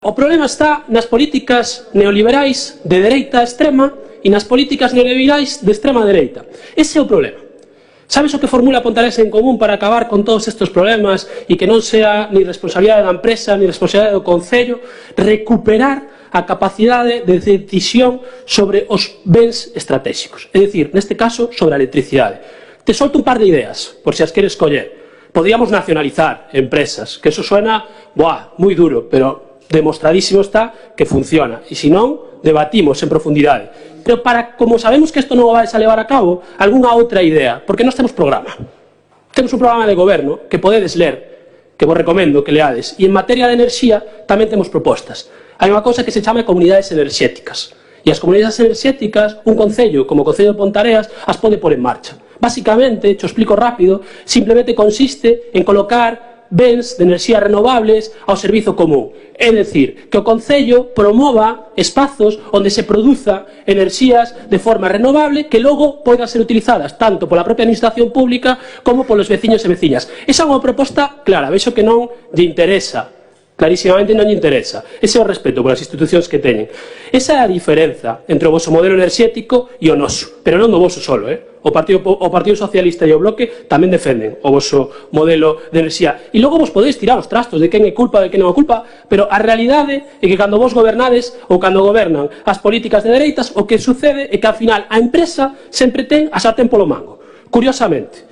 O problema está nas políticas neoliberais de dereita extrema e nas políticas neoliberais de extrema dereita. Ese é o problema. Sabes o que formula Pontarés en Común para acabar con todos estes problemas e que non sea ni responsabilidade da empresa ni responsabilidade do Concello? Recuperar a capacidade de decisión sobre os bens estratégicos. É dicir, neste caso, sobre a electricidade. Te solto un par de ideas, por se as queres coller. Podríamos nacionalizar empresas, que eso suena, moi duro, pero demostradísimo está que funciona. E se non, debatimos en profundidade. Pero como sabemos que isto non o vais a levar a cabo, algunha outra idea, porque nós temos programa. Temos un programa de goberno que podedes ler, que vos recomendo que leades, e en materia de enerxía tamén temos propostas. Hai unha cousa que se chama comunidades enerxéticas. E as comunidades enerxéticas, un concello como o Concello de Pontareas, as pode pôr en marcha. Básicamente, te explico rápido, simplemente consiste en colocar bens de enerxías renovables ao servizo común. É dicir, que o Concello promova espazos onde se produza enerxías de forma renovable que logo poden ser utilizadas tanto pola propia administración pública como polos veciños e veciñas. Esa é unha proposta clara, vexo que non lle interesa. Clarísimamente non lle interesa. Ese é o respeto polas institucións que teñen. Esa é a diferenza entre o vosso modelo enerxético e o noso, pero non do voso solo, O Partido Socialista e o Bloque tamén defenden o voso modelo de enerxía. E logo vos podedes tirar os trastos de quen é culpa, de quen non é culpa, pero a realidade é que cando vos gobernades ou cando gobernan as políticas de dereitas, o que sucede é que ao final a empresa sempre ten a sartén polo mango. Curiosamente,